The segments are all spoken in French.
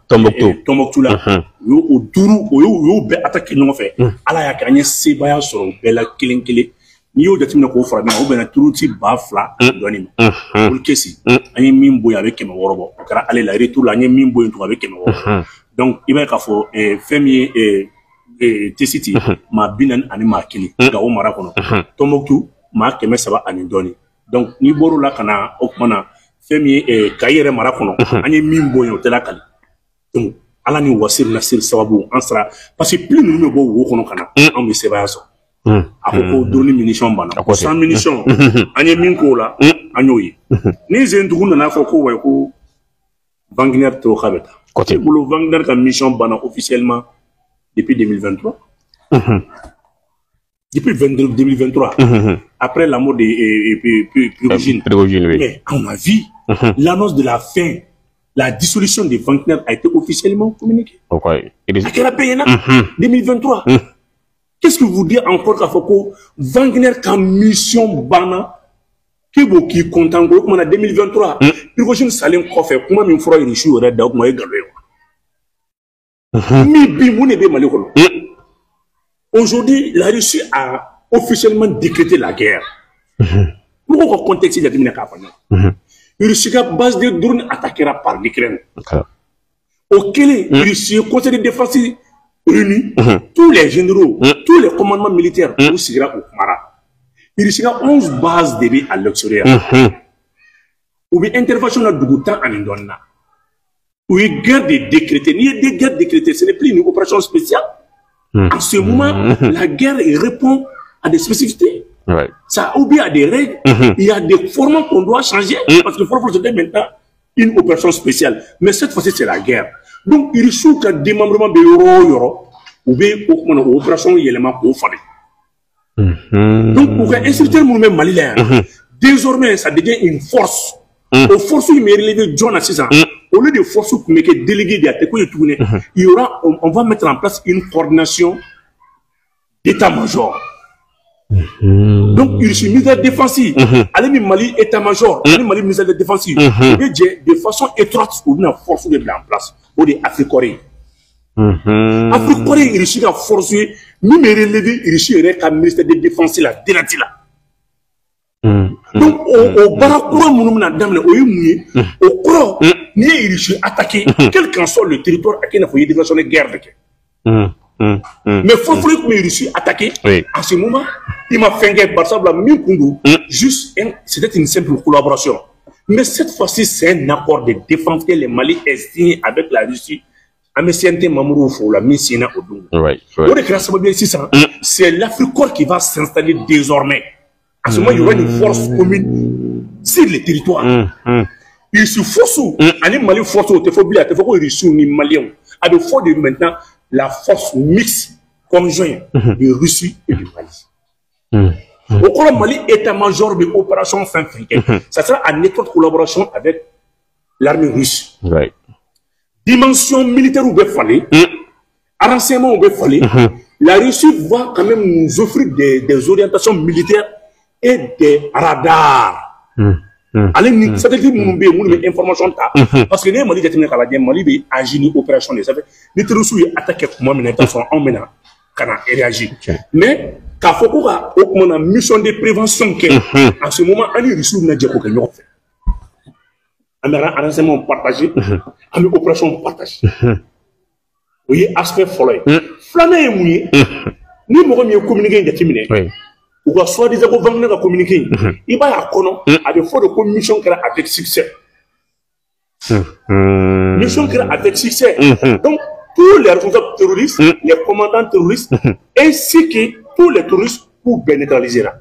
Tombouctou là au duru au be attaquer non fait ala ya kanye sebaya soro bela kelenkele ni yo jatimina ko fara na o be na turuti ba fla doni pour kesi ani min boy avec kema worobo kara ale la retour la ni min boy to avec kema worobo donc il va ka fo femi TCT ma binan ani ma kili ga o mara kono Tombouctou ma keme saba ani doni donc ni boro la kana o mana femi kayere mara kono ani min boy o tela kali donc ala ni wasir nasir sababu ansra parce que plus nous bo wo kono kana on be seba so akoko doni munition bana 100 munitions ani min ko la anyoyi ni zendu na fa ko way ko Wagner to khabeta côté bolo Wagner ka mission bana officiellement depuis 2023 depuis 2023 après la mort de Prigogine mais on a vu l'annonce de la fin. La dissolution de Wagner a été officiellement communiquée. Okay. À quel pays 2023. Qu'est-ce que vous dites encore qu'à Foko Wagner comme mission bana qui vous qui content comme en 2023. Prigogine Salim Kofe comment me fera il chou red dog moi galé. Mi bi mon ebe malekolo. Aujourd'hui, la Russie a officiellement décrété la guerre. Pourquoi le contexte de la guerre? Russie a base de drones attaquera par l'Ukraine. Auquel Russie, conseil de défense réuni, tous les généraux, tous les commandements militaires, tout sera au Mara. Russie a 11 bases de à l'extérieur. Ou bien intervention dans Dougoutan en Indona. Ou une guerre de décrétée. Ni des guerres décrétées, ce n'est plus une opération spéciale. En ce moment, la guerre répond à des spécificités. Ouais. Ça obéit à des règles, il y a des formats qu'on doit changer, parce qu'il faut procéder maintenant une opération spéciale. Mais cette fois-ci, c'est la guerre. Donc, il faut que des démembrement de Yoro, ou bien une opération élément pour faire. Donc, pour instruire le même malien, désormais, ça devient une force. Aux forces qui méritent relevé John à 6 ans, au lieu de forces qui méritent déléguer des attaques, il y aura, on va mettre en place une coordination d'état-major. Donc, il est ministère défensif. Allez, Mali état-major. Allez, Mali ministère défensif. De façon étroite, on a force de en place. Ou de Afrique-Corée. Afrique-Corée, il est à forcer. Nous, mais relevé, il est à ministère de défense, la dénati là. Donc, au Barakoura, au Koro, ni il est attaqué, quel qu'en soit le territoire à qui il faut y déclencher une guerre. Mais faut que les Russes attaqué. En ce moment, il m'a fait un guerre par exemple juste c'était une simple collaboration. Mais cette fois-ci, c'est un accord de défense que le Mali est signé avec la Russie. C'est l'Afrique qui va s'installer désormais. En ce moment, il y aura une force commune sur le territoire. Il se faut aller Mali force au Tefobia, Tefobia Russie ni Malien. À de fois de maintenant la force mixte conjointe de Russie et du Mali. Au cours du Mali, état-major de l'opération fin. Ça sera en étroite collaboration avec l'armée russe. Dimension militaire où il fallait, renseignement où il fallait, la Russie va quand même nous offrir des orientations militaires et des radars. Allez, ça veut dire que nous avons des informations. Parce que les Mali, Mali a agi une opération. Les terroristes ont attaqué moi, mais en menant, réagi. Mais, quand il y a une mission de prévention, en ce moment, les Russes n'ont pas dit qu'on fait. Un renseignement partagé, une opération partagée. Vous voyez, aspect follet. Flaner et mouiller, nous devons communiquer déterminé. Ou soit soi-disant qu'on va communiquer. Il va y avoir des fois de commission avec succès. Mission avec succès. Donc, tous les responsables terroristes, les commandants terroristes, ainsi que tous les terroristes pour bien neutraliser là.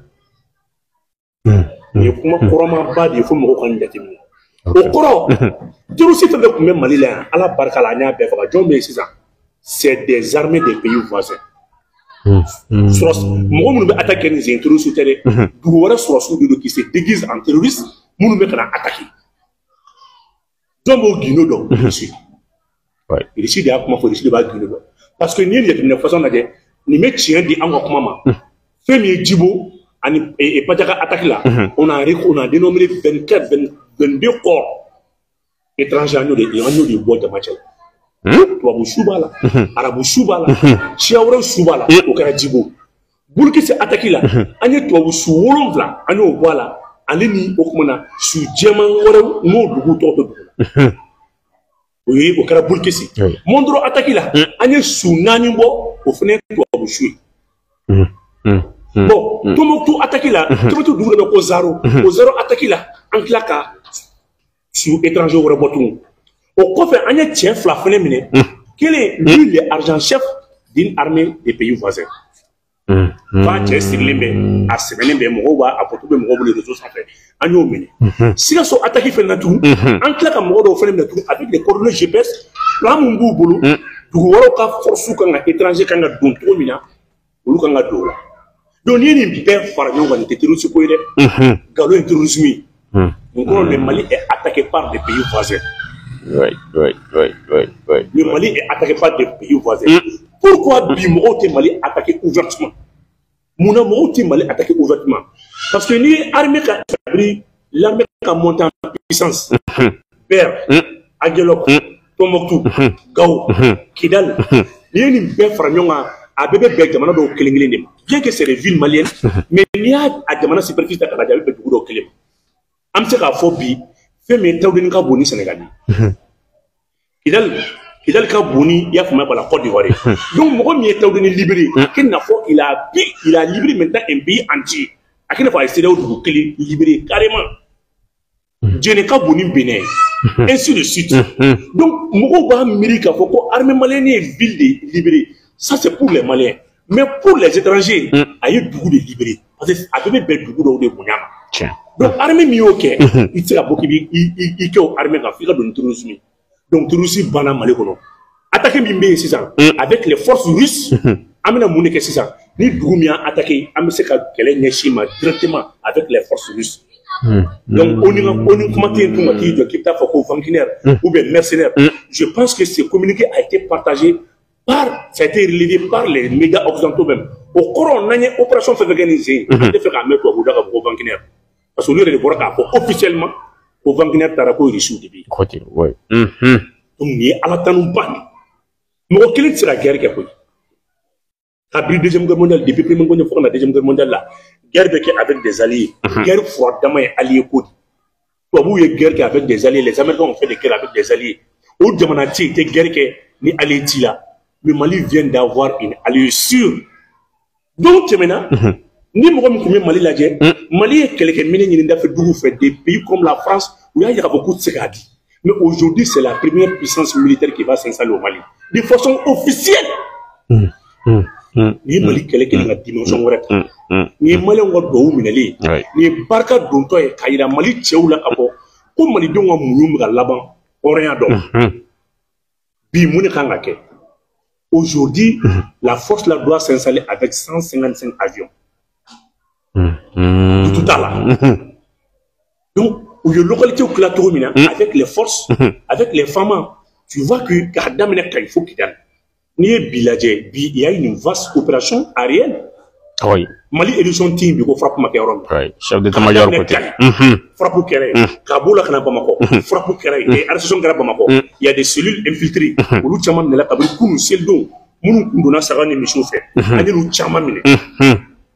Mais comment couramment pas il faut me reconnaître déterminé. Au courant, terroristes avec même Malilien, à la barque à la nia, c'est des armées des pays voisins. Moi, je attaquer les terroristes, qui se déguisent en terroristes, je vais attaquer. Donc, il y a comment faut parce que nous, il y a une façon de nous mettre des engagements. Femi Djibo et pas attaquer là. On a dénommé 24, 22 corps. étranger an y'o de bɔ jama cɛ tubabu su b'a la arabu su b'a la siya wɛrɛw su b'a la o kɛra Djibo Bulkisi attaque la an ye tubabu su 7 an y'o bɔ a la ale ni o kumana su jɛman wɛrɛw n'o dugu tɔgɔ tɛ dugu la o ye o kɛra Bulkisi Mondoro attaque la an ye su 4 bɔ o fana ye tubabu su ye bon Tombouctou attaque la Tombouctou dugu dɔ bɛ ko Zaro o Zaro attaque la an tila ka su étranger wɛrɛ bɔ tugun o kɔfɛ an ye cɛ 2 fana minɛ kelen lui le argent chef d'une armée des pays voisins fa cɛ sirilen bɛ a sɛbɛnnen bɛ mɔgɔw b'a a photo bɛ mɔgɔw bolo réseau sanfɛ an y'o minɛ Sikaso attaque fana na tugun an tila ka mɔgɔ dɔw fana minɛ tugun avec les coordonnées GPS plan mun b'u bolo dugu wɛrɛw ka force kan ka étranger kan ka don cogo min na olu kan ka don o la donc n'i ye nin bɛɛ fara ɲɔgɔn kan nin tɛ terrorisme ko ye dɛ galon ye terrorisme ye encore le Mali est attaqué par des pays voisins. Le Mali est attaqué par des pays voisins. Pourquoi Bimogo te Mali attaqué ouvertement? Mouna Mogo te Mali attaqué ouvertement. Parce que ni l'armée qui a monté en puissance. Père, Aguelok, Tombouctou, Gao, Kidal, il y a une belle famille à bébé bête de au Kélinglin. Bien que c'est des villes maliennes, mais il y a à demanda superficie de la Diabète au Kélim. Am se k'a fɔ bi fɛn min Tawudeni ka bon ni Sénégal ye Kidal ka bon ni i y'a faamuya par la Côte d'Ivoire donc mɔgɔ min ye Tawudeni libéré k'i n'a fɔ il a libéré maintenant un pays entier a k'i n'a fɔ a ye CEDEAO dugu kelen libéré carrément Djenne ka bon ni Bénin ainsi de suite donc mɔgɔw b'a miiri k'a fɔ ko armée malienne ye ville de libéré ça c'est pour les Maliens mais pour les étrangers a ye dugu de libéré parce que a bɛɛ bɛ dugu dɔw de bonya ma. Donc, l'armée mioké, il tire à beaucoup il armée d'Afrique de terrorisme. Donc, terrorisme bana malikono. Attaquer Mimbe, c'est ça. Avec les forces russes, Amina Mouneke, c'est ça. Ni Doumia attaqué, Amseka, qu'elle est Neshima directement avec les forces russes. Donc, on y commenté un tout de Kipta Foko, Vankiner, ou bien mercenaires. Je pense que ce communiqué a été partagé par, ça a été relayé par les médias occidentaux même. Au cours, on a une opération fait organiser, on a fait un mec au Vankiner. Parce que lui, il est officiellement au Wagner Tarako et Richou depuis. Donc, il est à la temps pas. Mais quelle est la guerre qui a pris? Après la Deuxième Guerre mondiale, depuis la Première fois, la Deuxième Guerre mondiale, la guerre avec des alliés, guerre froidement alliée. Pour une guerre avec des alliés, les Américains ont fait des guerres avec des alliés. Au Diamanati, des guerres qui ni alliés là. Le Mali vient d'avoir une alliée sûre. Donc, maintenant, ni mɔgɔ min tun bɛ Mali lajɛ Mali ye kɛlɛkɛminɛ ɲini dafɛ dugu fɛ des pays comme la France où il y a yira k'u tɛ se k'a di mais aujourd'hui c'est la première puissance militaire qui va s'installer au Mali de façon officielle ni ye Mali kɛlɛ kelen ka dimension wɛrɛ ta ni ye Maliyɛnw ka duwawu minɛli ye ni ye barika dontɔ ye k'a yira Mali cɛw la k'a fɔ ko Malidenw ka muɲu bɛ ka laban hɔrɔnya dɔn bi mun de kan ka kɛ aujourd'hui la force là doit s'installer avec 155 avions. Tout à l'heure. Donc, où il y a localité au plateau, avec les forces, avec les femmes, tu vois que Kadamina Kaifo Kidan, il y a une vaste opération aérienne. Oui. Mali édition team, il faut frapper Macaron. Oui, chef d'état-major côté. Frappe au Kéré, Kaboul à Kanabamako, frappe au Kéré, et Arson Garabamako. Il y a des cellules infiltrées. Ou l'Utchaman de la Kabul, Koun, Seldon, Mounou Koundona Saran et Michou fait. Adilou Chaman.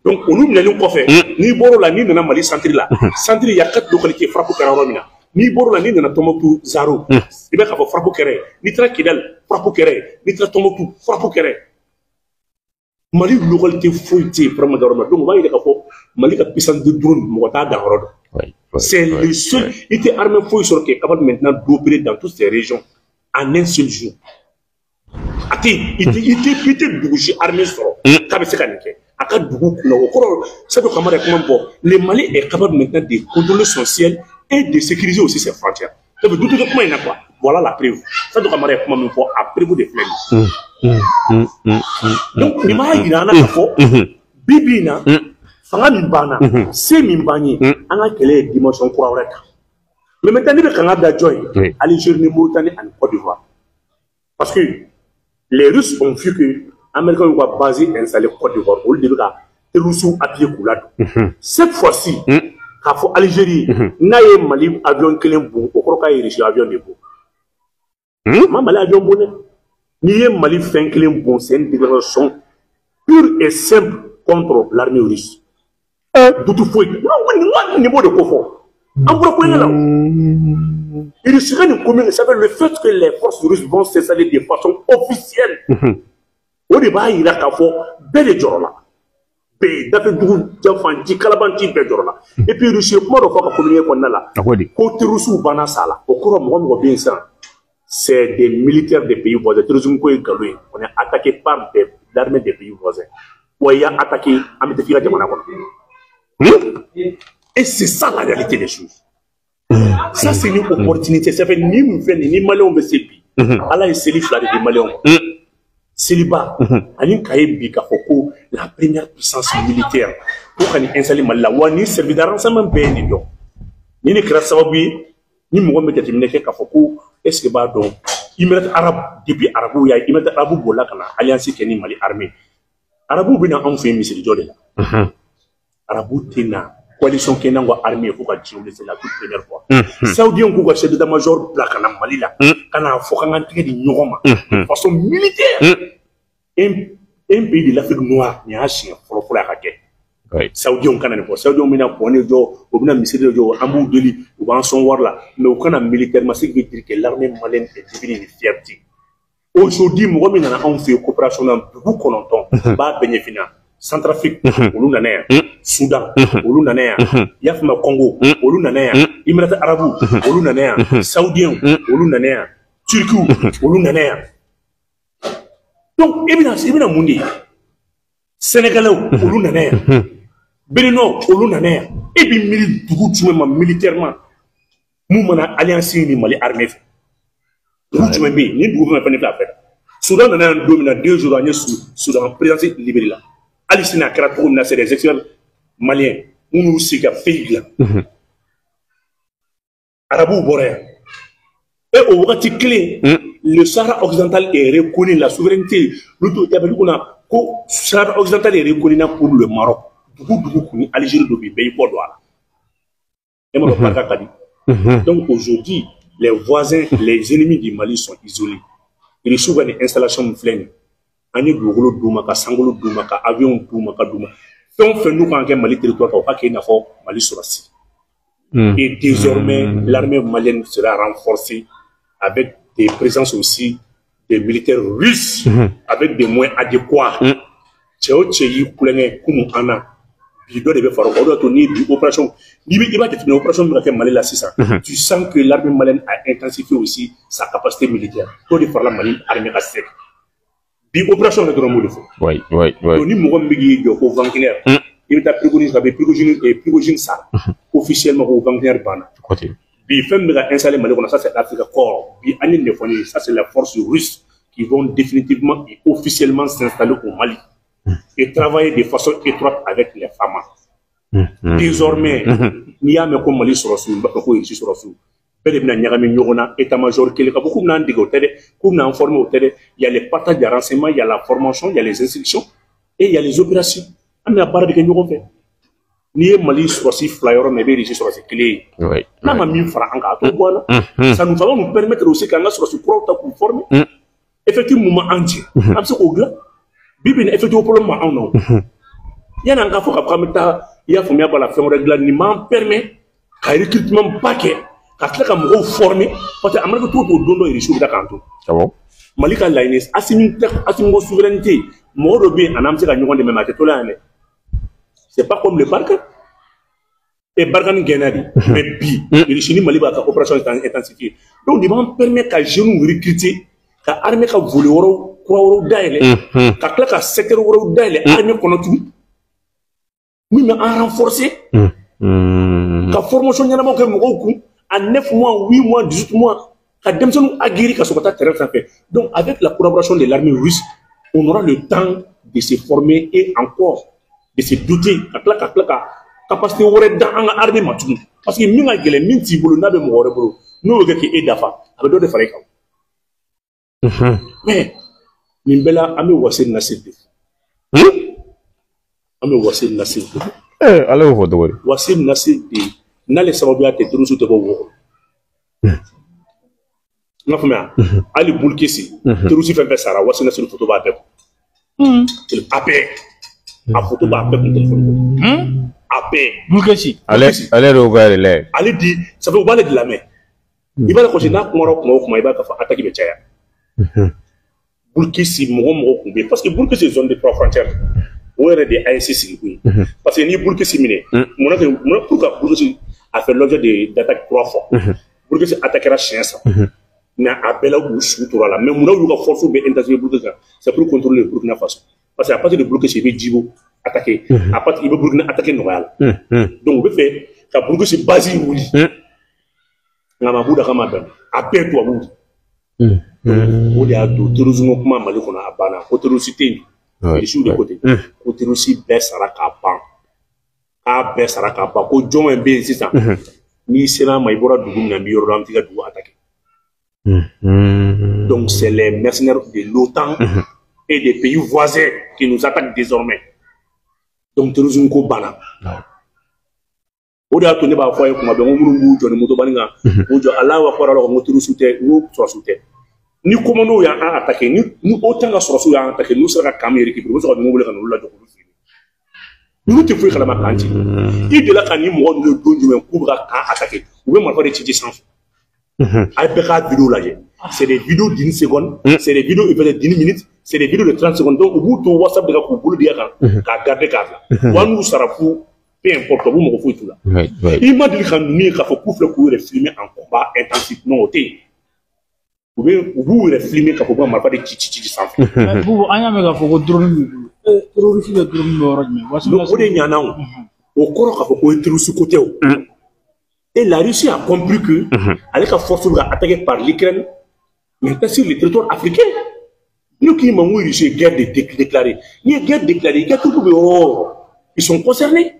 Donc, on nous a fait, ni boro la ni nana Mali centre là. Centre, il y a 4 localités frappe au Kéré. Ni boro la ni nana Tombouctou Zaro. Il va y avoir frappe au Kéré. Ni tra Kidal, frappe au Kéré. Ni tra Tombouctou, frappe au Kéré. Mali localité fouillée, vraiment d'orma. Donc, on va y aller à Mali a puissance de drone, Mota d'Arod. C'est le seul. Il était armé fouille sur qui est capable maintenant d'opérer dans toutes ces régions en un seul jour. Il était bougé armé sur. Le Mali est capable maintenant de contrôler son ciel et de sécuriser aussi ses frontières. Ça veut dire que voilà la preuve. Ça doit commencer comment même pour après vous des flèches. Donc, il m'a dit Bibina, Fanga Mimbana, c'est Mimbani, on a quelle dimension pour avoir. Mais maintenant, il y a Canada Joy, Algérie, Mauritanie et Côte d'Ivoire. Parce que les Russes ont vu que les Américains vont baser installer Côte d'Ivoire au lieu de Terroussou à pied coulade. Cette fois-ci, quand Algérie n'a pas Mali avion qui est bon, au Croca et avion de beau. Ma Mali avion bonnet. Ni un Mali fin clé bon, c'est une déclaration pure et simple contre l'armée russe. Tout fouet. Non, niveau de confort. En propos là. Il serait une commune, ça veut le fait que les forces russes vont s'installer de façon officielle. Au débat, il a qu'à faire belle jorla. D'après tout, Jafanti, Kalabanti, belle jorla. Et puis, Russie, comment on va communiquer qu'on a là? Côté russe ou Banasala, au cours de bien ça, c'est des militaires des pays voisins. On est attaqué par des armées des pays voisins. Ou il y a attaqué à Météfila de Monaco. Et c'est ça la réalité des choses. Ça, c'est une opportunité. Ça fait ni Malais, mais c'est bi. Allah est célib là des Malais. Célibat. Anin Kaïbi Kafoko, la première puissance militaire. Pour qu'on installe Malais. Ou ni servi d'arrangement bien ni donc. Ni ne crée ça oui. Ni Mohamed déterminé Kafoko. Est-ce que bah donc il met arabe depuis arabe il met arabe bola kana alliance qui ni Mali armée. Arabe bina en fait misiri jodela. Arabe tina. Coalition qui n'a pas armée pour que c'est la toute première fois. Saoudien qui a chef d'état-major black en Mali là, quand on a fait un truc de façon militaire. Un pays de l'Afrique noire, il y a un chien pour la raquette. Saoudien qui a pas, Saoudien qui a pas, on a mis ces deux ambou deli, ou bien son war là, mais aucun a militairement, c'est qui veut dire que l'armée malienne est devenue une fierté. Aujourd'hui, moi, on fait coopération dans beaucoup qu'on entend, bas bénéfice. Centrafrique, Olu Nanea, Soudan, Olu Nanea, Yafma Congo, Olu Nanea, Émirats Arabes, Olu Nanea, Saoudien, Olu Nanea, Turquie, Olu Nanea. Donc, évidemment, Mundi, Sénégalais, Olu Nanea, Bénino, Olu Nanea, et puis militairement, Moumana Alliance ni Mali armée. Ni gouvernement pas fait. Soudan Nanea domine 2 jours à Soudan, président libéré là. Alice n'a qu'à trouver des experts maliens, nous aussi qu'à faire Arabes Boréens. Et au Wati clé, le Sahara occidental est reconnu, la souveraineté. Le Sahara occidental est reconnu pour le Maroc. Algérie depuis pays pour Douala. Donc aujourd'hui, les voisins, les ennemis du Mali sont isolés. Ils reçoivent une installation flaine. Ani dugolo duma ka sangolo duma ka avion duma ka duma donc fait nous quand Mali territoire ka pas n'a fort Mali sorasi et désormais l'armée malienne sera renforcée avec des présences aussi des militaires russes avec des moyens adéquats Tchao Tchéi Koulengé Koumou Anna Bido de faire opération il va définir opération Mali là c'est ça tu sens que l'armée malienne a intensifié aussi sa capacité militaire pour de faire la Mali armée à sec. L'opération est dans le monde. Oui. Ni mon migi au Wagner. Il est Prigogine ça. Officiellement au Wagner Bana. Bi femme a installé Mali, ça c'est l'Afrique corps. Bi année de folie, ça c'est la force russe qui vont définitivement et officiellement s'installer au Mali et travailler de façon étroite avec les femmes. Désormais, il y a même comme Mali sur le sous, ici sur le sous. État-major qui est beaucoup il y a les partages de renseignements, il y a la formation, il y a les instructions et il y a les opérations. On a parlé de nous fait. Ni Mali soit si flyer mais bien sur ces clés. Oui. N'a pas mis franc en ça nous va nous permettre aussi qu'on a sur ce propre pour former. Effectivement entier. Absolument au glas. Bibi effectivement problème en non. Il y a un cas pour après il y a formé par la fin règlement permet un recrutement paquet. Quand tu as formé, parce que Amérique tout au don il est d'accord. Ah bon? Malika Lainez, assimile souveraineté. Moro bien, en amont, de même c'est pas comme le parc. Et Bargan Genadi, mais bi, il est Maliba, la opération est intensifiée. Donc, il va permettre qu'à genoux recruter, qu'à armée qu'à voler au croix d'aile, qu'à claquer à secteur au d'aile, armée qu'on a tout. Oui, mais à renforcer. Qu'à formation, il y en a beaucoup. À 9 mois, 8 mois, 18 mois, à Demson aguerri qu'à son terrain ça fait. Donc, avec la collaboration de l'armée russe, on aura le temps de se former et encore de se doter, capacité dans l'armée matou. Parce que nous avons des gens qui veulent nous mourir, nous avons des dafa, avec d'autres frères. Mais, nous avons wasser Nassir. Nous wasser Nassir. Alors, vous devez. Wasser Nassir. N'allez savoir te trouver sur tes beaux. n'a pas mal. Ali Boulkessi, Terroussi fait faire ça, Wassina sur le photo bas AP. A photo bas avec mon téléphone. AP. Boulkessi. Allez regarder là. Allez dit, ça veut parler de la main. Il va le continuer à il va attaquer les Tchaya. Boulkessi, mon parce que Boulkessi est zone de trois frontières. Où est des ASC parce que ni Boulkessi miné. Pourquoi Boulkessi a fait l'objet d'attaques 3 fois. Boulkessi attaquera chien ça. Mais à Bella ou Soutoura là, mais mon a force ou bien intervenir Boulkessi, c'est pour contrôler le Burkina Faso. Parce qu'à partir de Boulkessi, il veut Djibo attaquer. À partir il veut Burkina attaquer Noël. Donc on veut faire que Boulkessi base oui. Ngama Bouda Ramadan, appelle toi Boudi. On dit à tout, terrorisme comment Mali qu'on a abana, au terrorisme, les choses de côté, au terrorisme baisse à la capa, à baisse à la capa, au John et B, c'est ça. Ni Sénat, Maïbora, Dougoum, Nambi, Yoram, Tiga, Dougoum, attaquer. Donc c'est les mercenaires de l'OTAN et des pays voisins qui nous attaquent désormais. Donc terrorisme ko bana. Oda to ne ba foye kuma be ngumuru jo ni moto baninga ojo ala wa kwara lo moto rusute wo so sute ni komando ya a attaquer ni autant ga so ya attaquer nous sera camere ki bo so mo bole kan la jo ko fi ni te fo kala ma kanti i de la kan ni mo no do ju men kubra ka attaquer ou be mo fa de tiji sans ay be ka vidéo là c'est des vidéos d'1 seconde c'est des vidéos de 10 minutes c'est des vidéos de 30 secondes donc au bout de WhatsApp de ko bulu dia kan ka garder carte là wanu sarafu peu importe, vous me refouez tout là. Il m'a dit qu'il faut que filmer en combat intensif. Non, vous filmer quand vous m'avez pas de chichi sans fil. Vous, on a mis un drone. Terroriste de drone. Donc, on est en au corps qu'il faut être sous côté. Et la Russie a compris que, avec la force attaquée par l'Ukraine, maintenant sur le territoire africain, nous qui avons eu une guerre déclarée, il y a une guerre déclarée, il y a tout le monde. Ils sont concernés.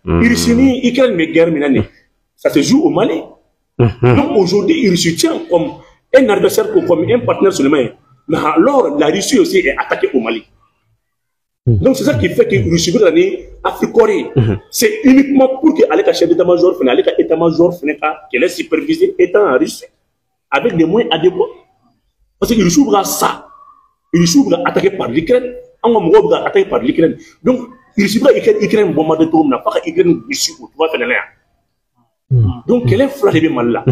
Russie, Ukraine, mais guerre, ça se joue au Mali. Donc aujourd'hui, Russie tient comme un adversaire, comme un partenaire seulement. Mais alors, la Russie aussi est attaquée au Mali. Donc c'est ça qui fait que Russie veut aller Afrique-Corée. C'est uniquement pour qu'elle ait un chef d'état-major, qu'elle ait supervisé étant en Russie, avec des moyens adéquats. Parce que Russie va ça. Russie va attaquer par l'Ukraine. On va attaquer par l'Ukraine. Donc, il suffit d'Ukraine bombarder tout le monde, pas qu'Ukraine ici où tu vas faire l'air. Donc, quel est le de mal là?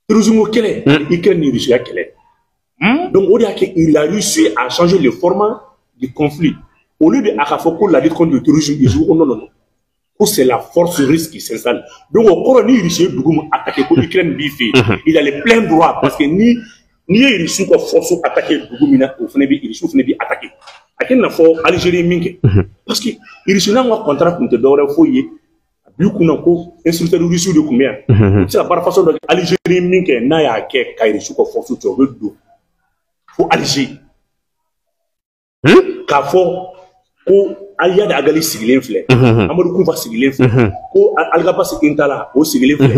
Terrorisme, quel est l'Ukraine et Russie, quel est? Donc, on dit qu'il a réussi à changer le format du conflit. Au lieu de Akafoko, la lutte contre le terrorisme, il joue non. C'est la force russe qui s'installe. Donc, au cours de Russie, Dougoum attaqué pour l'Ukraine biffé. Il a les pleins droits parce que ni Russie qui force attaquer Dougoum, il faut attaquer. Aken na fo Algérie minke parce que Russie n'a pas contrat pour te donner foyer du coup ko instructeur Russie de combien c'est par façon de Algérie minke na ya ke ka Russie ko force to do fo Algérie ka fo ko aliya da agali sigilen flé Amadou Koufa sigilen flé ko Algabas Intala o sigilen flé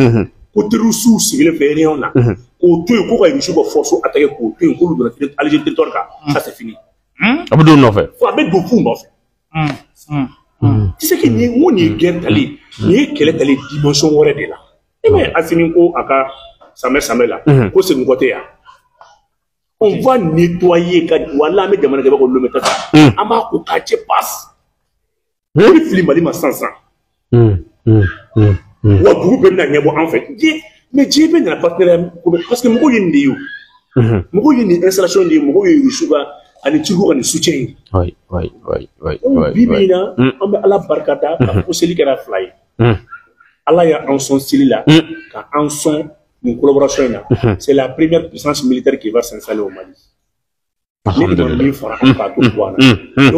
ko Terrousou sigilen flé rien na ko to ko ka Russie ko force attaquer ko to ko do la Algérie territoire ça c'est fini. Abdou non fait. Faut avec beaucoup non fait. Tu sais que ni on ni guerre d'aller, ni quelle est la dimension de là. Et mais Asiminko aka Samé là, ko c'est mon côté là. On va nettoyer quand voilà mais demander que on le mettre ça. Amba ko kache passe. Le film ali ma sans. Wa groupe na nyebo en fait. Mais Dieu ben la partenaire parce que mo yindi yo. Mo yindi installation de mo yindi suba ani toujours un soutien. Oui. Bibina, on va à la barcata, pour celui qui a fly. Allah y a en son style là, en son une collaboration là. C'est la première puissance militaire qui va s'installer au Mali. Donc,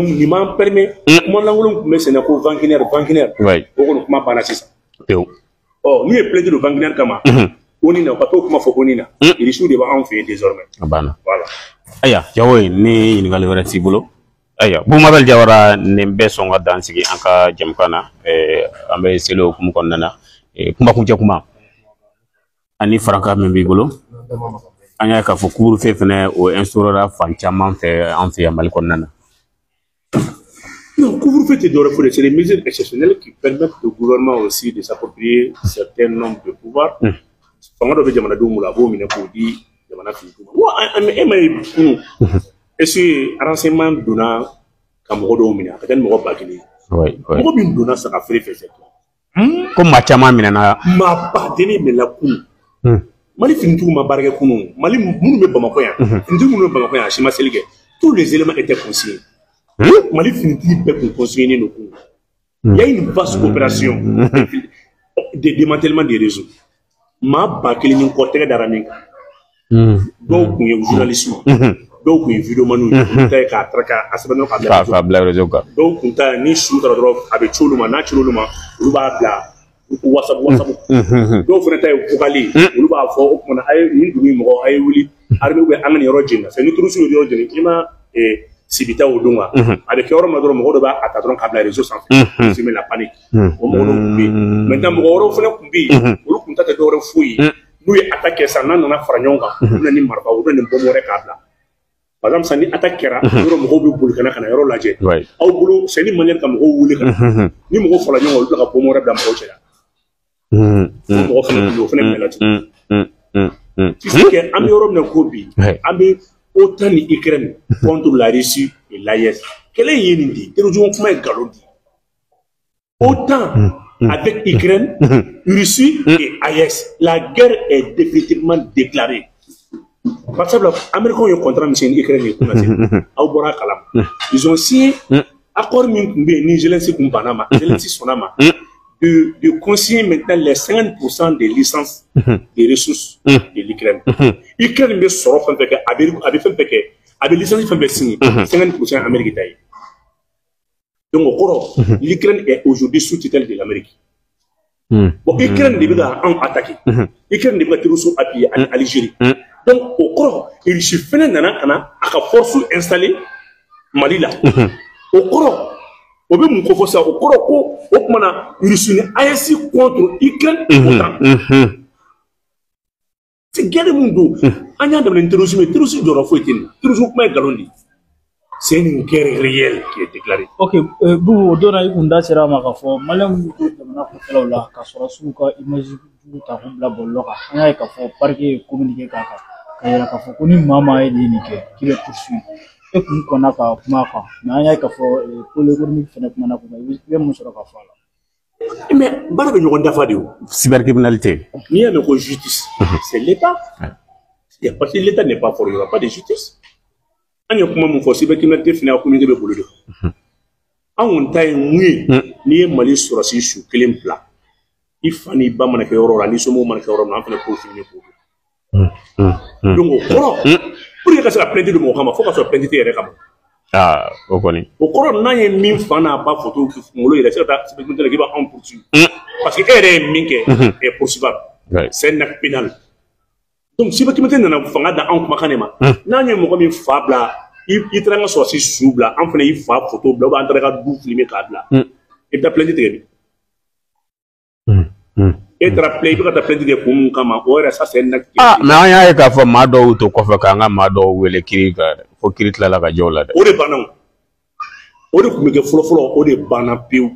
il m'a permis, mon langue, mais c'est un peu Wagner. Oui. Comment pas ça? Oh, nous est plein de Wagner comme on n'a pas comment faut qu'on y a. Il est sûr de en faire désormais. Voilà. Aya jawoy ni ngali wara sibulo aya bu mabel jawara nembe songa dansigi anka jamkana ambe selo kum konnana kuma kunja kuma ani franka membi bolo anya ka fo couvre feu fene o instaurera fanchama fait en fait mal konnana. Non, couvre-feu c'est des mesures exceptionnelles qui permettent au gouvernement aussi de s'approprier certains nombres de pouvoirs. fanga dɔ bɛ jamanadenw bolo a b'o minɛ k'o di jamana finitigiw ma e ma ye kunun est-ce que renseignement donna ka mɔgɔ dɔw minɛ a ka kɛ ni mɔgɔ 1000 mɔgɔ min donna saga feere fɛ ko maa caman minɛna maa baden minɛna kunun Mali finitigiw ma baara kɛ kunun Mali minnu bɛ Bamakɔ yan finitigiw minnu bɛ Bamakɔ yan a si ma seli kɛ tous les éléments étaient consignés Mali finitigi bɛɛ kun consigné don kunun il y a une vaste opération de démantèlement des réseaux maa 1000 ni kɔ tɛgɛ dara min kan dɔw kun ye journaliste dɔw kun ye vidéoman ye ta k'a traquer a sɛbɛnna k'a bila réseau kan dɔw kun ta ni su taara dɔrɔn a bɛ ci olu ma n'a ci olu ma olu b'a bila WhatsApp dɔw fana ta ye vocal olu b'a fɔ o kumana a ye nin dugu in mɔgɔ a ye wuli armée bɛ an ka nin yɔrɔ jeni c'est ni turusi ye yɔrɔ jeni i ma sibita o don wa a bɛ kɛ yɔrɔ min na dɔrɔn mɔgɔ dɔ b'a ta dɔrɔn k'a bila réseau sanfɛ semer la panique o mɔgɔ dɔw kun bɛ yen maintenant mɔgɔ wɛrɛw fana kun bɛ yen olu kun ta tɛ dɔwɛrɛ foyi ye n'u ye attaque kɛ sisan n'a nana fara ɲɔgɔn kan u bɛ na ni marifa u bɛ na nin bombe wɛrɛ k'a bila par exemple sisan ni attaque kɛra yɔrɔ mɔgɔw bɛ boli ka na yɔrɔ lajɛ aw bolo c'est une manière ka mɔgɔw wuli ka na ni mɔgɔw fara ɲɔgɔn kan olu bɛ ka bombe wɛrɛ bila mɔgɔw cɛ la mɔgɔ fana kun o fana minɛla ten tu sais que an bɛ yɔrɔ min na ko bi an bɛ OTAN ni Ukraine contre la Russie et l'AES kɛlɛ in ye nin de terrorisme kuma ye nkalon de OTAN avec Ukraine, Russie et AES. La guerre est définitivement déclarée. Par exemple, les Américains ont un contrat avec l'Ukraine. Ils ont signé accord ni Zelensky de consigner maintenant les 50% des licences des ressources de l'Ukraine. L'Ukraine me sort avec licence 50% américaine. Donc, l'Ukraine est aujourd'hui sous tutelle de l'Amérique. Bon, l'Ukraine n'est pas attaquée. L'Ukraine n'est pas appuyée à l'Algérie. Donc, au cours, il suffit de force installée Mali là. Au cours, au même moment, ça, au cours, il suffit d'AES contre l'Ukraine. C'est guerre monde. On a dans terrorisme de la foi. Terrorisme comme un galondi. C'est une guerre réelle qui est déclarée. Ok, vous donnez une date à ma foi. Malheureusement, vous avez la casse image du la boloka. On a parquet communiqué maman est qui le poursuit. Et qu'on a pas marqué. Mais on a pour le gouvernement mais barbe nous on cybercriminalité. Il y a une justice. C'est l'État. Parce que l'État n'est pas fort, il n'y aura pas de justice. On a comment mon force cybercriminalité finit à communiquer avec le on taille ni ni Mali sur assis sur clé plat. Il faut ni pas manquer aurora ni somo manquer aurora on fait pour finir pour. Donc pour que ça la plainte de Mohamed faut que ça soit plainte de Rekam. Ah, on connaît. Au cours n'a y mille fois n'a pas photo qui font le cybercriminalité qui va en poursuivre. Parce que elle est minke est poursuivable. C'est un acte pénal. Donc si vous mettez dans un fanga dans un macanema, n'a y a mon comme fable il traîne sur six sous là, en fait il fait photo blanc, en train de bouffer les cadres là. Et t'as plein de trucs. Et t'as plein de poumons comme or ça c'est un acte. Ah, mais on y a qu'à faire mado to kofa kanga mado ou le kiriga, faut kirit la la jola. O de banan. O de kumike folo o de banan piu.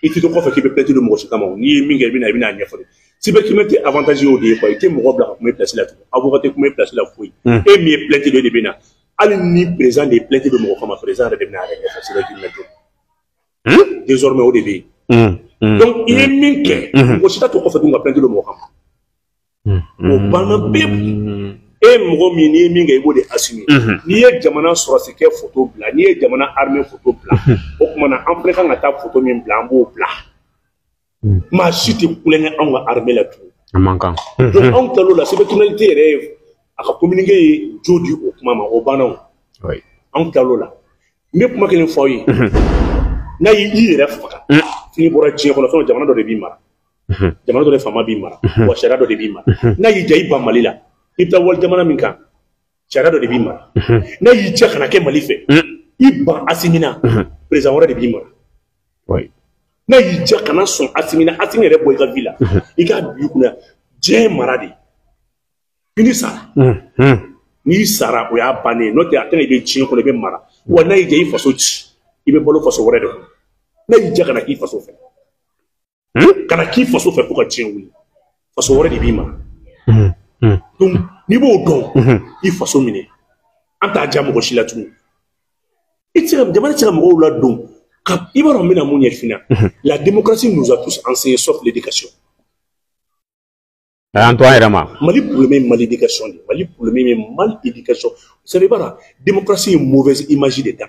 Et tu te kofa qui peut plein de mots comme ni minga bina bina nya folo. Si vous mettez avantage au dé, quoi, il était mon blanc, vous placer là, avocat, vous placer la fouille, et mieux plainte de Bena. Allez, ni présent des plaintes de mon comme présent de Bena, c'est là qu'il m'a désormais au début. Donc, il est minké, aussi, t'as tout fait, on va plainte de Mohamed. Au banan bébé, et mon mini minga, il faut assumer. Ni est Jamana sur ce qu'est photo blanc, ni est Jamana armée photo blanc. Donc, on a en préférant la table photo blanc ou blanc. Ma chute est en armée là tout. Manquant. Donc, en talon la cybercriminalité rêve à communiquer Jodi au maman au banan. Oui. En talon là. Mais pour moi, qu'il faut y. N'a y rêve pas. Fini pour être pour la fin de Jamana de Bimara. Jamana de Fama Bimara. Ou Chara de Bimara. N'a y jaïba Malila. Il t'a wal Jamana Minka. Chara de Bimara. N'a y tchakana ke Malife. Iba Asimina. Président de Bimara. Oui. Na yija kana son asimina asimere boy ka villa I ka bi kuna je maradi fini sara ni sara o ya bane no te atene be chin ko be mara wa na yija I faso ci I be bolo faso wore de na yija kana ki faso fe kana ki faso fe pour ka chin wuli parce que wɛrɛ de b'i ma donc n'i b'o dɔn i faso minɛ an t'a diya mɔgɔ si la tuguni i tɛ se ka jamana tɛ se ka mɔgɔw ladon ka i b'a dɔn n bɛna mun ɲɛf'i ɲɛna la démocratie nous a tous enseigné sauf l'éducation. Mali problème mal éducation, Mali problème mal éducation. C'est pas démocratie est une mauvaise image de temps.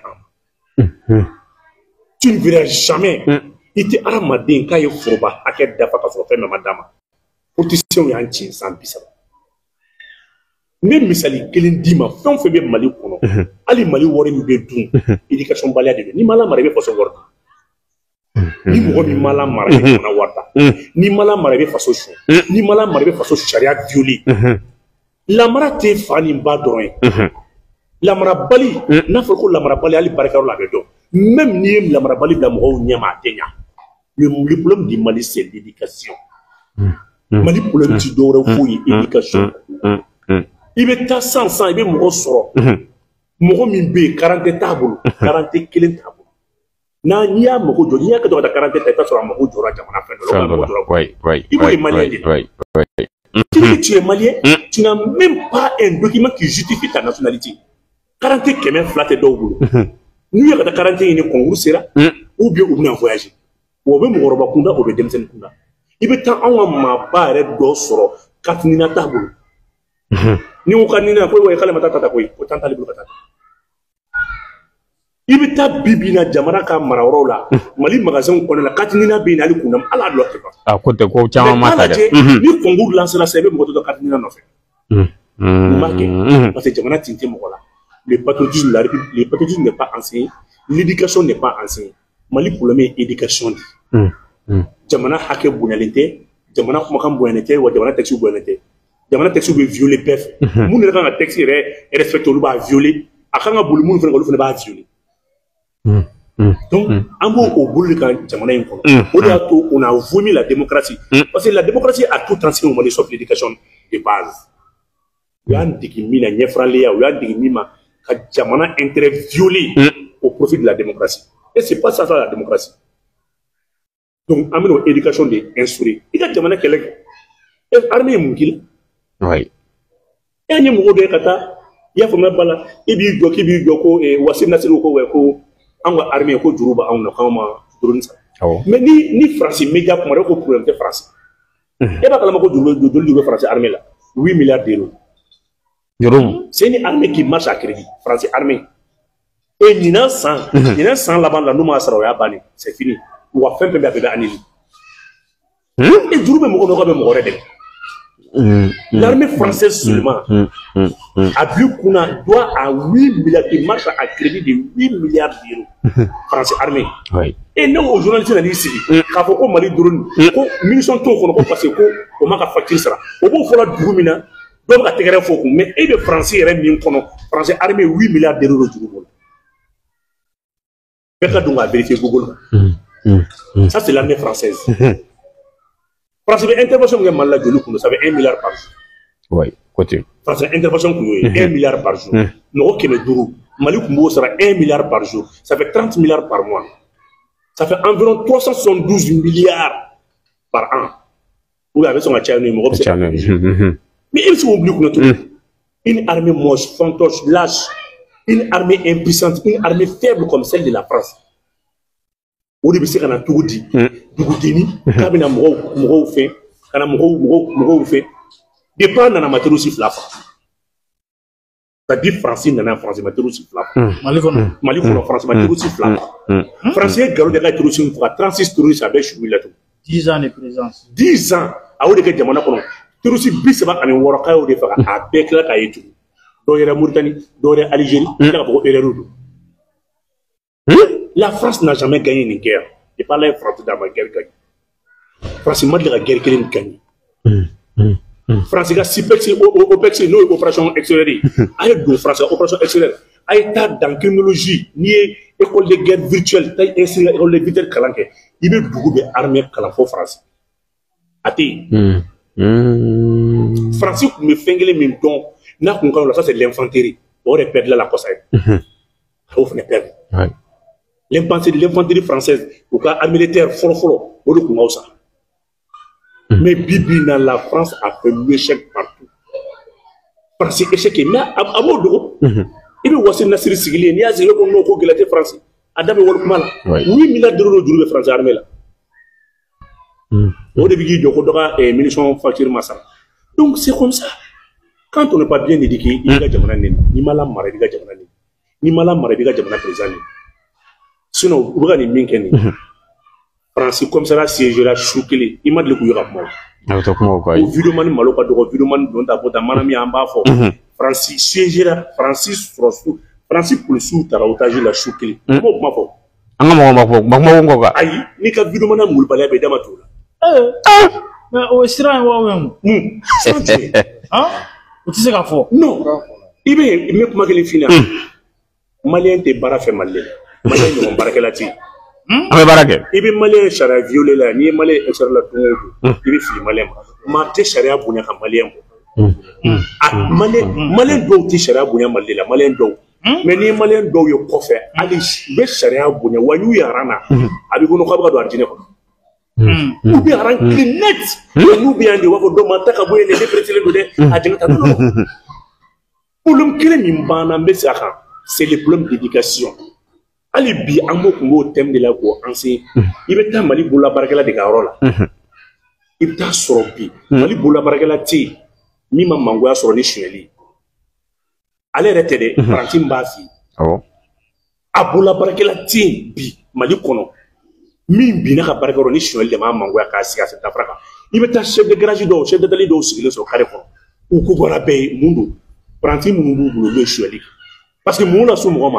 Tu ne verras jamais. Il te aramadin quand il faut pas à quel dafa parce que fait madame. Politicien y a un tien sans pisa. Même misali kelen dima fɛn fɛn bɛ Mali kɔnɔ hali Mali wari min bɛ dun éducation baliya de don ni mala mara i bɛ faso wari ni mɔgɔ min mala mara i bɛ fana wari ta ni mala mara i bɛ faso sɔn ni mala mara i bɛ faso sariya violer lamara tɛ fa ni ba dɔrɔn ye lamara bali n'a fɔra ko lamara bali hali barikayɔrɔ la a bɛ dɔn même n'i ye lamara bali bila mɔgɔw ɲɛma a tɛ ɲa le problème du Mali c'est l'éducation Mali problème ti dɔwɛrɛ foyi ye éducation. I bɛ taa san i bɛ mɔgɔ sɔrɔ mɔgɔ min bɛ yen karante t'a bolo karante kelen t'a bolo n'i y'a mago jɔ n'i y'a kɛ dɔrɔn ka karante ta i t'a sɔrɔ a mago jɔra jamana fɛn dɔ la i b'o ye maliyɛn de la tu es maliyɛn tu n'as même pas un document qui justifie ta nationalité karante 200 tɛ dɔw bolo n'u ye ka taa karante ɲini concours sera ou bien u bɛna voyager o bɛ mɔgɔkɔrɔba kunda o bɛ denmisɛnnin kunda i bɛ taa anw ka maaba yɛrɛ dɔ sɔrɔ carte nina t'a bolo ni ko kan nina ko k'ale ma taa tata koyi o t'ale bolo ka taa i bɛ taa bibi na jamana ka marayɔrɔw la Mali magasin kɔnɔna la carte nina bɛ yen hali kunna ala dɔ tɛ ban a ko tɛ ko caman ma ta dɛ ni concours lancera sa i bɛ mɔgɔ dɔ carte nina nɔfɛ mun b'a kɛ parce que jamana tin tɛ mɔgɔ la le patriotisme la République le patriotisme n'est pas enseigné l'éducation n'est pas enseignée Mali problème est éducation de jamana hakɛ bonyalen tɛ jamana kumakan bonyalen tɛ wa jamana texte bonyalen tɛ jamana texte bɛ violer bɛɛ fɛ mun yɛrɛ kan ka texte yɛrɛ respecter olu b'a violer a kan ka boli mun fana olu fana b'a violer donc an b'o o bolo de kan jamana in kɔnɔ o de y'a to on a vomi la démocratie parce que la démocratie a tout enseigné au Mali sauf l'éducation de base u y'an dege min na ɲɛfɔraliya u y'an dege min ma ka jamana intérêt violer au profit de la démocratie et c'est pas ça la démocratie donc an bɛna o éducation de instaurer i ka jamana kɛlɛ kɛ armée ye mun k'i la oui e ɲɛ mɔgɔ dɔ ye ka taa i y'a faamuya ba la i b'i jɔ k'i b'i jɔ ko Wassim Nasiru ko an ka armée ko juru b'anw na k'anw ma drone san mais ni France média kuma dɔ ko problème tɛ France e b'a kalama ko joli bɛ France armée la 8 milliards d'euros c'est une armée qui marche à crédit France armée et ɲinan san laban la n'u m'a sara o y'a bannen c'est fini wa fɛn fɛn bɛ a bɛɛ bɛ annulé et juru bɛ mɔgɔ dɔ ka bɛ mɔgɔ wɛrɛ dɛmɛ. L'armée française seulement a vu qu'on doit à 8 milliards, il marche à crédit de 8 milliards d'euros. France armée. Oui. Et nous, aux journalistes, on a dit ici, quand on m'a dit drone, munitions tout, on a passé qu'on m'a facturé ça. Au bout, il faut la drumina, donc à terre faux. Mais et le français est mis en français armée 8 milliards d'euros de drone. Quelqu'un doit vérifier Google. Ça, c'est l'armée française. France intervention que mal la joli ça fait 1 milliard par jour. Oui, côté. France intervention que 1 milliard par jour. Nous qui le dourou, Mali Kumbo sera 1 milliard par jour. Ça fait 30 milliards par mois. Ça fait environ 372 milliards par an. Vous avez son achète mais il faut oublier que une armée moche, fantoche, lâche, une armée impuissante, une armée faible comme celle de la France. O de bɛ se ka na cogo di dugutigi k'a bɛna mɔgɔw fɛ ka na mɔgɔw fɛ depuis an nana matériau fila fa c'est-à-dire France nana France matériau fila fa Mali kɔnɔ France matériau fila fa France ye nkalon de ka terroriste faga 36 terroristes a bɛ sugu la tugun 10 ans de présence 10 ans a y'o de kɛ jamana kɔnɔ terroriste 36 k'a y'o de faga a bɛɛ tila k'a ye tugun dɔw yɛrɛ Mauritanie dɔw yɛrɛ Algérie tila ka fɔ ko erreur don. La France n'a jamais gagné une guerre. Et pas la France dans ma guerre gagnée. France m'a dit la guerre qu'elle a gagnée. France a SIPEX, OPEX, nous, opération extérieure. Aïe, de France, opération extérieure. Aïe, dans la criminologie, ni école de guerre virtuelle, taille école de guerre calanque. Il y a beaucoup d'armées calanque France. Ati. France, me fait les don. N'a qu'on ça, c'est l'infanterie. On répète là la cosa. On fait perdre. L'infanterie française, ou l'armée militaire, follow, ou le Koumaousa. Mais Bibina, la France a fait l'échec partout. France échec. Mais à Bordeaux, il y a Nassir Sigli, il y a zéro comme nous qui a été français. Adam et Wolfman, 8 milliards d'euros de France armée là. Au début, il y a des munitions facture massa. Donc c'est comme ça. Quand on n'est pas bien éduqué, il y a des gens ni mal à marrer, il y a des gens ni mal à marrer, il y a des gens présents. Sinon, vous regardez Minkeni. France comme ça, siégera choqué. Il m'a dit que il y a mort. Au vidéoman maloka do vidéoman don ta bota manami amba fo. France siégera, Francis Rosu, Francis pour le sous ta otage la choqué. Mo ma fo. Anga mo ngo ga. Ayi, ni ka vidéoman mul bala be dama to la. Mais au sira wa wem. Hein? Tu sais quoi fo? Non. Ibe me kuma kele fina. Malien te bara fait malé. Malien no baraka lati. Ame barake. Ibe malien chara violé la ni malien extra la tongo. Ibe fi malien. Ma te charia bunya ka malien. Malien do ti charia bunya malé la malien do. Mais ni malien do yo kofe ali be charia bunya wanyu yarana. Abi gono ka ba do arjine ko. Ou bien ran net. Ou bien de wako do mata ka boye le pretele do de ajinga ta no. Problème kele mimbana mbesi aka. C'est le problème d'éducation. Ali bi amo ko thème de la ko anse ibeta mali bola barakela de garola ibta sorobi mali bola barakela ti mi ma mango ya soro ni sheli ale rete de parti mbafi abola barakela ti bi mali kono mi bi na ka barakero ni sheli de ma mango ya ka siga se tafraka ibeta chef de garage do chef de tali do sigile so kare ko u ko bora be mundu parti mundu bu le sheli parce que mon la so mo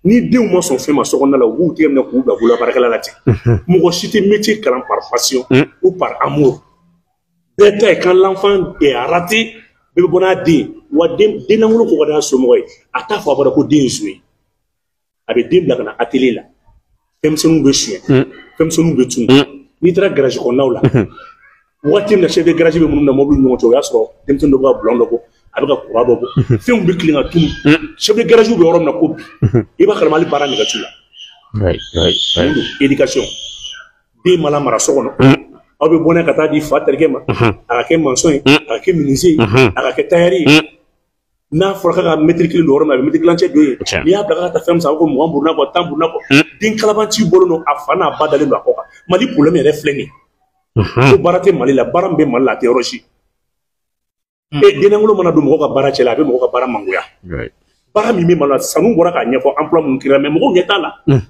ni deux mois sont faits ma seconde là où tu es venu pour la baraka la tête. Mon cité métier par passion ou par amour. Dès quand l'enfant est raté, bébé bon a dit, ou a dit, n'angolo ko wada so moy. Ata fo abara ko din jouer. Avec des blagues na atelier là. Fem sonu be chien. Fem sonu be tun. Ni tra garage ko nawla. Wati na chef de garage be mun na mobile no to ya so, dem tun do ba blond ko. Avec un courant fait un bouclier à tout. Chef de garage ou bien na copie. Il va calmer les parents négatifs là. Éducation. Des malamara sono. Abe bonne kata di fatergema. Avec un mensonge, avec un ministre, avec un tailleur. Na forka ka matricule do rona matricule do. Il y a blaga ta femme ça ko mo burna ko tamburna ko. Din kalabanti bolono afana badale do akoka. Mali problème est refléné. Ko barate mali la barambe mali la théologie. Et denangolo mana do mo ka bara chela be mo ka bara mangoya bara mi me mala sanu bora ka nyefo emploi mun kira me mo ngeta la